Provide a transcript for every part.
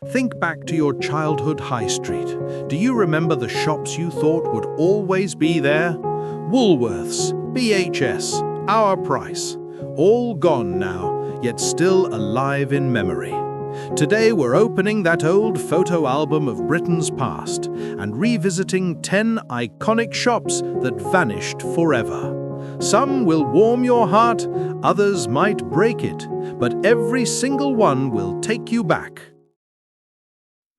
Think back to your childhood high street. Do you remember the shops you thought would always be there? Woolworths, BHS, Our Price. All gone now, yet still alive in memory. Today we're opening that old photo album of Britain's past and revisiting 10 iconic shops that vanished forever. Some will warm your heart, others might break it, but every single one will take you back.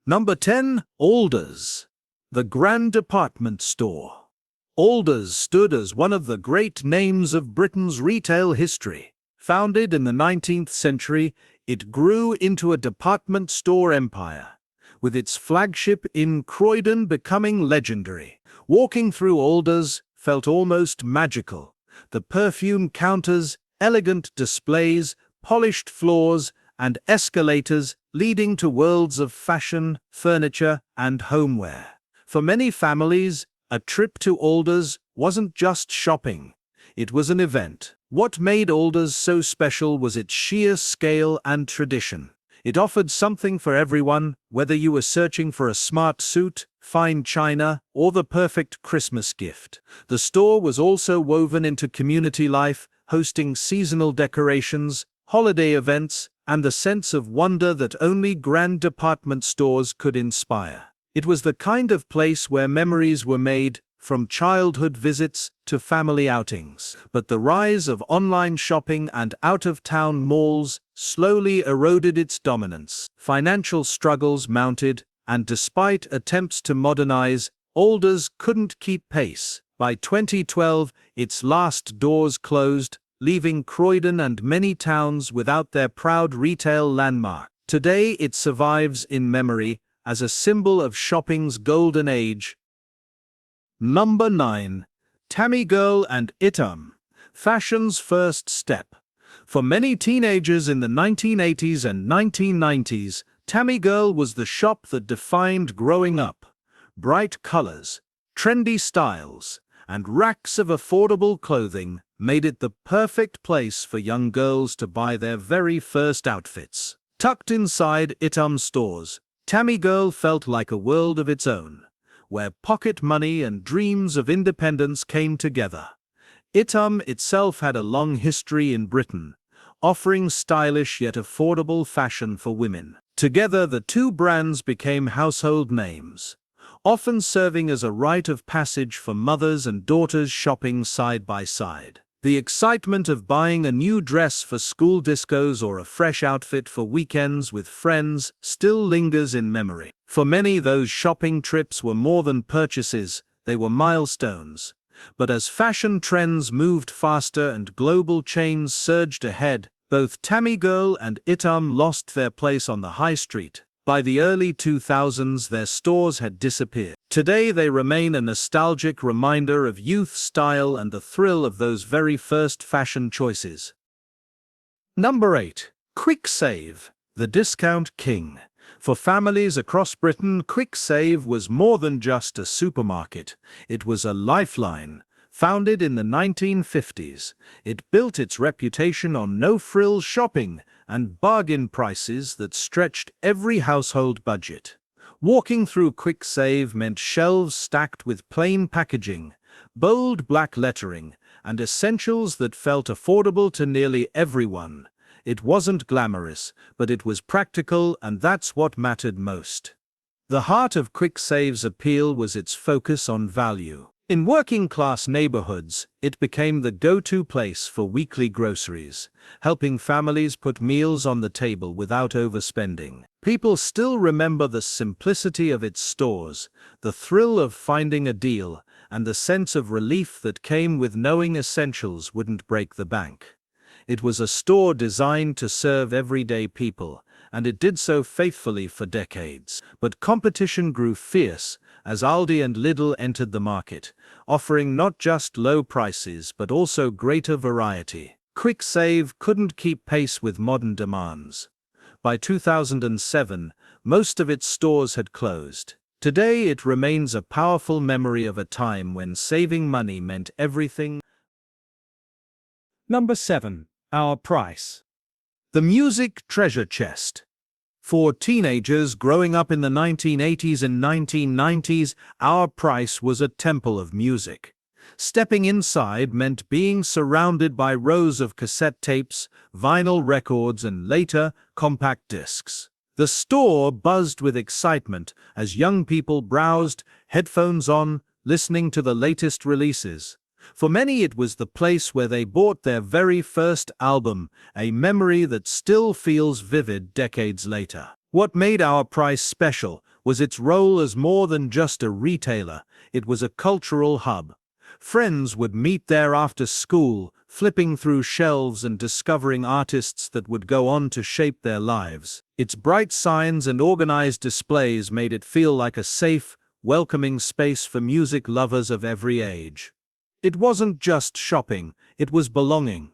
Number 10. Alders, the grand department store. Alders stood as one of the great names of Britain's retail history. Founded in the 19th century, it grew into a department store empire, with its flagship in Croydon becoming legendary. Walking through Alders felt almost magical. The perfume counters, elegant displays, polished floors, and escalators leading to worlds of fashion, furniture, and homeware. For many families, a trip to Alders wasn't just shopping. It was an event. What made Alders so special was its sheer scale and tradition. It offered something for everyone, whether you were searching for a smart suit, fine china, or the perfect Christmas gift. The store was also woven into community life, hosting seasonal decorations, holiday events, and the sense of wonder that only grand department stores could inspire. It was the kind of place where memories were made, from childhood visits to family outings. But the rise of online shopping and out-of-town malls slowly eroded its dominance. Financial struggles mounted, and despite attempts to modernize, Alders couldn't keep pace. By 2012, its last doors closed, leaving Croydon and many towns without their proud retail landmark. Today it survives in memory as a symbol of shopping's golden age. Number 9. Tammy Girl and Itam, fashion's first step. For many teenagers in the 1980s and 1990s, Tammy Girl was the shop that defined growing up. Bright colors, trendy styles, and racks of affordable clothing made it the perfect place for young girls to buy their very first outfits. Tucked inside Itam stores, Tammy Girl felt like a world of its own, where pocket money and dreams of independence came together. Itam itself had a long history in Britain, offering stylish yet affordable fashion for women. Together, the two brands became household names, often serving as a rite of passage for mothers and daughters shopping side by side. The excitement of buying a new dress for school discos or a fresh outfit for weekends with friends still lingers in memory. For many, those shopping trips were more than purchases, they were milestones. But as fashion trends moved faster and global chains surged ahead, both Tammy Girl and Itam lost their place on the high street. By the early 2000s, their stores had disappeared. Today, they remain a nostalgic reminder of youth style and the thrill of those very first fashion choices. Number 8. Kwik Save, the discount king. For families across Britain, Kwik Save was more than just a supermarket. It was a lifeline. Founded in the 1950s, it built its reputation on no-frills shopping and bargain prices that stretched every household budget. Walking through Kwik Save meant shelves stacked with plain packaging, bold black lettering, and essentials that felt affordable to nearly everyone. It wasn't glamorous, but it was practical, and that's what mattered most. The heart of Kwik Save's appeal was its focus on value. In working-class neighborhoods, it became the go-to place for weekly groceries, helping families put meals on the table without overspending. People still remember the simplicity of its stores, the thrill of finding a deal, and the sense of relief that came with knowing essentials wouldn't break the bank. It was a store designed to serve everyday people, and it did so faithfully for decades. But competition grew fierce as Aldi and Lidl entered the market, offering not just low prices but also greater variety. Kwik Save couldn't keep pace with modern demands. By 2007, most of its stores had closed. Today, it remains a powerful memory of a time when saving money meant everything. Number 7. Our Price, the music treasure chest. For teenagers growing up in the 1980s and 1990s, Our Price was a temple of music. Stepping inside meant being surrounded by rows of cassette tapes, vinyl records, and later, compact discs. The store buzzed with excitement as young people browsed, headphones on, listening to the latest releases. For many, it was the place where they bought their very first album, a memory that still feels vivid decades later. What made Our Price special was its role as more than just a retailer. It was a cultural hub. Friends would meet there after school, flipping through shelves and discovering artists that would go on to shape their lives. Its bright signs and organized displays made it feel like a safe, welcoming space for music lovers of every age. It wasn't just shopping, it was belonging.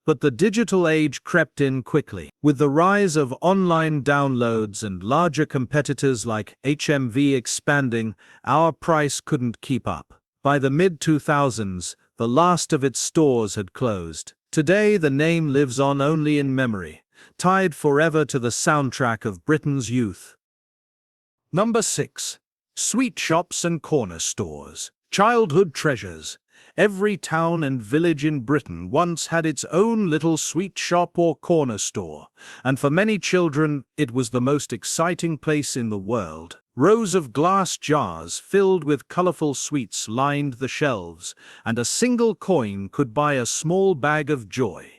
But the digital age crept in quickly. With the rise of online downloads and larger competitors like HMV expanding, Our Price couldn't keep up. By the mid-2000s, the last of its stores had closed. Today, the name lives on only in memory, tied forever to the soundtrack of Britain's youth. Number 6. Sweet shops and corner stores. Childhood treasures. Every town and village in Britain once had its own little sweet shop or corner store, and for many children, it was the most exciting place in the world. Rows of glass jars filled with colorful sweets lined the shelves, and a single coin could buy a small bag of joy.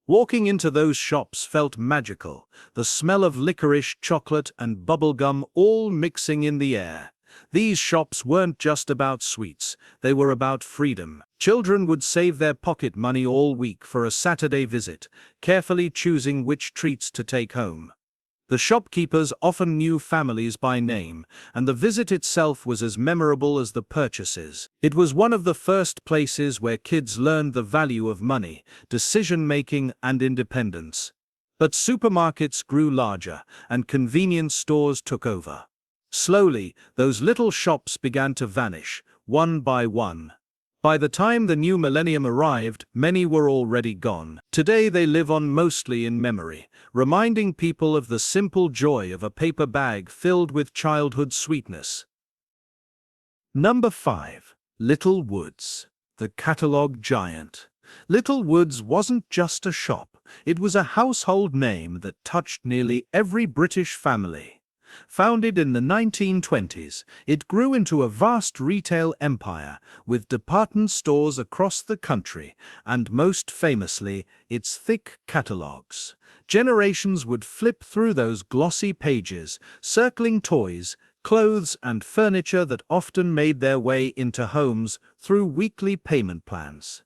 Walking into those shops felt magical, the smell of licorice, chocolate, and bubblegum all mixing in the air. These shops weren't just about sweets, they were about freedom. Children would save their pocket money all week for a Saturday visit, carefully choosing which treats to take home. The shopkeepers often knew families by name, and the visit itself was as memorable as the purchases. It was one of the first places where kids learned the value of money, decision-making, and independence. But supermarkets grew larger, and convenience stores took over. Slowly, those little shops began to vanish, one by one. By the time the new millennium arrived, many were already gone. Today they live on mostly in memory, reminding people of the simple joy of a paper bag filled with childhood sweetness. Number 5. Littlewoods, the catalogue giant. Littlewoods wasn't just a shop, it was a household name that touched nearly every British family. Founded in the 1920s, it grew into a vast retail empire with department stores across the country, and most famously, its thick catalogues. Generations would flip through those glossy pages, circling toys, clothes, and furniture that often made their way into homes through weekly payment plans.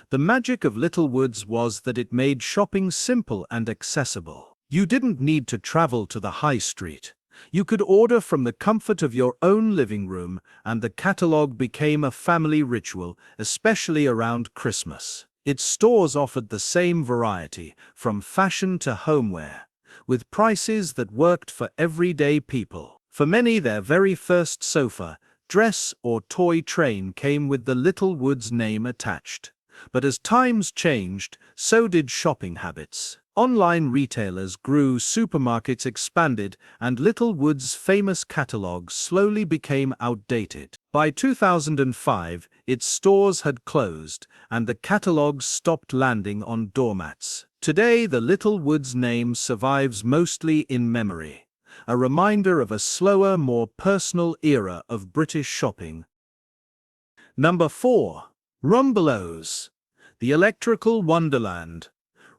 The magic of Littlewoods was that it made shopping simple and accessible. You didn't need to travel to the high street. You could order from the comfort of your own living room, and the catalogue became a family ritual, especially around Christmas. Its stores offered the same variety, from fashion to homeware, with prices that worked for everyday people. For many, their very first sofa, dress, or toy train came with the Littlewoods name attached. But as times changed, so did shopping habits. Online retailers grew, supermarkets expanded, and Littlewoods' famous catalogues slowly became outdated. By 2005, its stores had closed, and the catalogues stopped landing on doormats. Today, the Littlewoods name survives mostly in memory, a reminder of a slower, more personal era of British shopping. Number 4. Rumbelows, the electrical wonderland.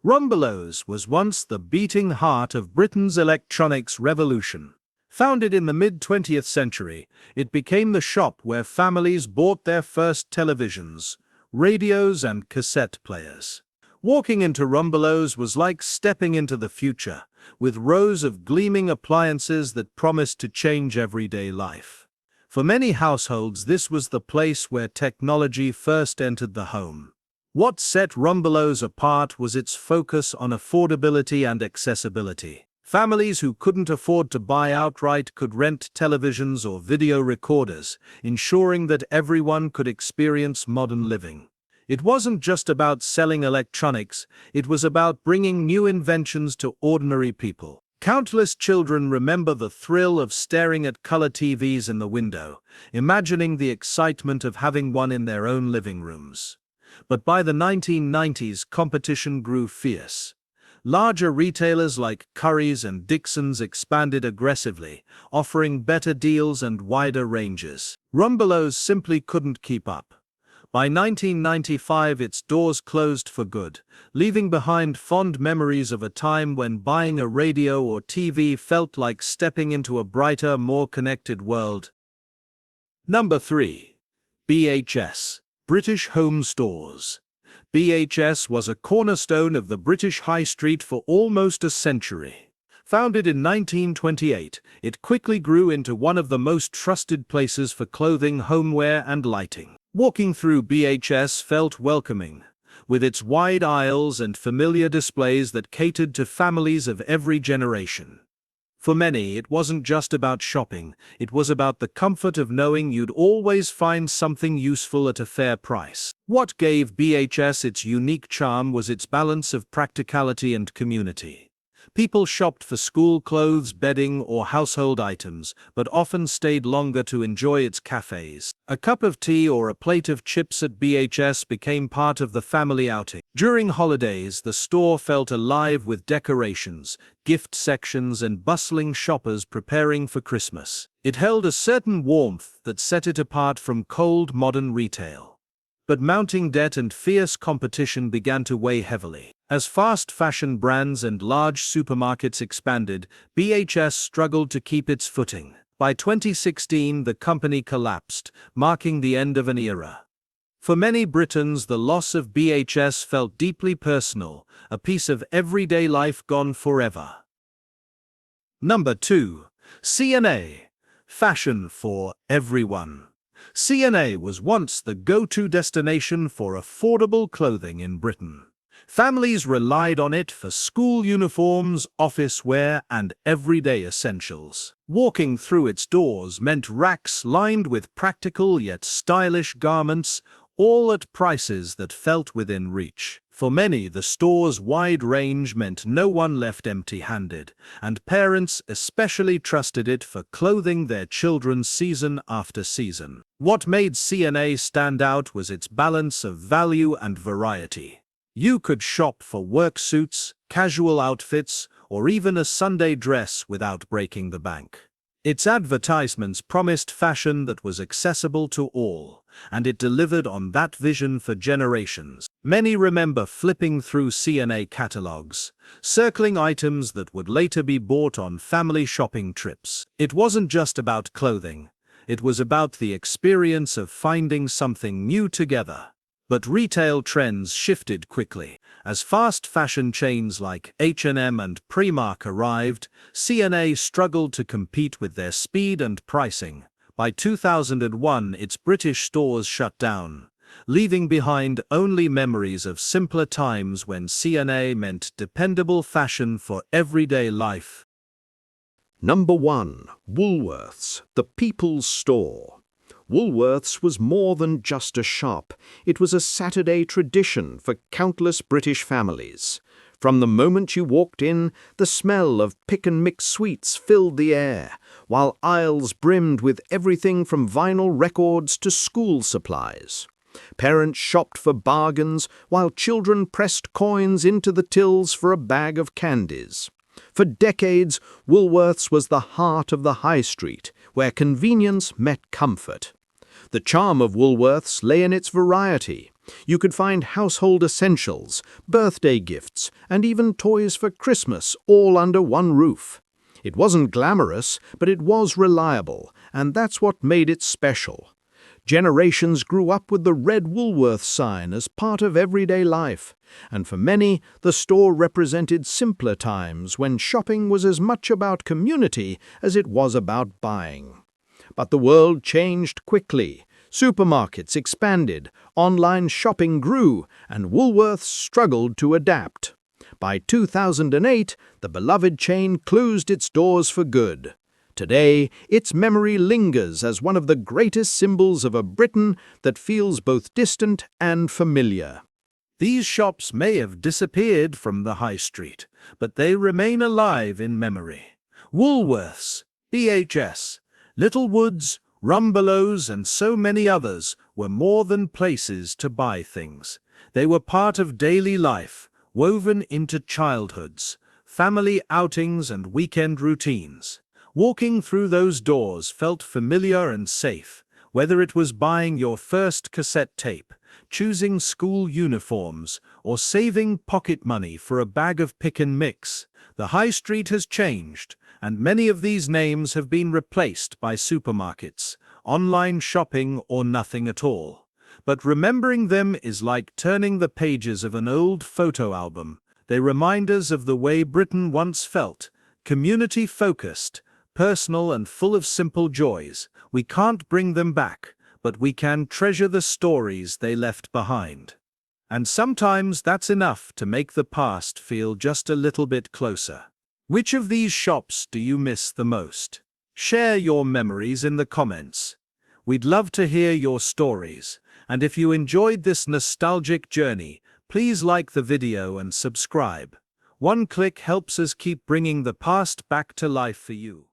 Rumbelows was once the beating heart of Britain's electronics revolution. Founded in the mid-20th century, it became the shop where families bought their first televisions, radios, and cassette players. Walking into Rumbelows was like stepping into the future, with rows of gleaming appliances that promised to change everyday life. For many households, this was the place where technology first entered the home. What set Rumbelows apart was its focus on affordability and accessibility. Families who couldn't afford to buy outright could rent televisions or video recorders, ensuring that everyone could experience modern living. It wasn't just about selling electronics, it was about bringing new inventions to ordinary people. Countless children remember the thrill of staring at color TVs in the window, imagining the excitement of having one in their own living rooms. But by the 1990s, competition grew fierce. Larger retailers like Currys and Dixon's expanded aggressively, offering better deals and wider ranges. Rumbelows simply couldn't keep up. By 1995, its doors closed for good, leaving behind fond memories of a time when buying a radio or TV felt like stepping into a brighter, more connected world. Number 3. BHS, British Home Stores. BHS was a cornerstone of the British High Street for almost a century. Founded in 1928, it quickly grew into one of the most trusted places for clothing, homeware, and lighting. Walking through BHS felt welcoming, with its wide aisles and familiar displays that catered to families of every generation. For many, it wasn't just about shopping, it was about the comfort of knowing you'd always find something useful at a fair price. What gave BHS its unique charm was its balance of practicality and community. People shopped for school clothes, bedding, or household items, but often stayed longer to enjoy its cafés. A cup of tea or a plate of chips at BHS became part of the family outing. During holidays, the store felt alive with decorations, gift sections, and bustling shoppers preparing for Christmas. It held a certain warmth that set it apart from cold modern retail. But mounting debt and fierce competition began to weigh heavily. As fast fashion brands and large supermarkets expanded, BHS struggled to keep its footing. By 2016, the company collapsed, marking the end of an era. For many Britons, the loss of BHS felt deeply personal, a piece of everyday life gone forever. Number 2. C&A, fashion for everyone. C&A was once the go-to destination for affordable clothing in Britain. Families relied on it for school uniforms, office wear, and everyday essentials. Walking through its doors meant racks lined with practical yet stylish garments, all at prices that felt within reach. For many, the store's wide range meant no one left empty-handed, and parents especially trusted it for clothing their children season after season. What made C&A stand out was its balance of value and variety. You could shop for work suits, casual outfits, or even a Sunday dress without breaking the bank. Its advertisements promised fashion that was accessible to all, and it delivered on that vision for generations. Many remember flipping through C&A catalogues, circling items that would later be bought on family shopping trips. It wasn't just about clothing, it was about the experience of finding something new together. But retail trends shifted quickly. As fast fashion chains like H&M and Primark arrived, C&A struggled to compete with their speed and pricing. By 2001, its British stores shut down, leaving behind only memories of simpler times when C&A meant dependable fashion for everyday life. Number 1. Woolworths, the people's store. Woolworths was more than just a shop. It was a Saturday tradition for countless British families. From the moment you walked in, the smell of pick-and-mix sweets filled the air, while aisles brimmed with everything from vinyl records to school supplies. Parents shopped for bargains, while children pressed coins into the tills for a bag of candies. For decades, Woolworths was the heart of the high street, where convenience met comfort. The charm of Woolworths lay in its variety. You could find household essentials, birthday gifts, and even toys for Christmas all under one roof. It wasn't glamorous, but it was reliable, and that's what made it special. Generations grew up with the red Woolworths sign as part of everyday life, and for many, the store represented simpler times when shopping was as much about community as it was about buying. But the world changed quickly. Supermarkets expanded, online shopping grew, and Woolworths struggled to adapt. By 2008, the beloved chain closed its doors for good. Today, its memory lingers as one of the greatest symbols of a Britain that feels both distant and familiar. These shops may have disappeared from the high street, but they remain alive in memory. Woolworths, BHS, Littlewoods, Rumbelows, and so many others were more than places to buy things. They were part of daily life, woven into childhoods, family outings, and weekend routines. Walking through those doors felt familiar and safe, whether it was buying your first cassette tape, choosing school uniforms, or saving pocket money for a bag of pick and mix. The high street has changed, and many of these names have been replaced by supermarkets, online shopping, or nothing at all. But remembering them is like turning the pages of an old photo album. They remind us of the way Britain once felt, community-focused, personal, and full of simple joys. We can't bring them back, but we can treasure the stories they left behind. And sometimes that's enough to make the past feel just a little bit closer. Which of these shops do you miss the most? Share your memories in the comments. We'd love to hear your stories, and if you enjoyed this nostalgic journey, please like the video and subscribe. One click helps us keep bringing the past back to life for you.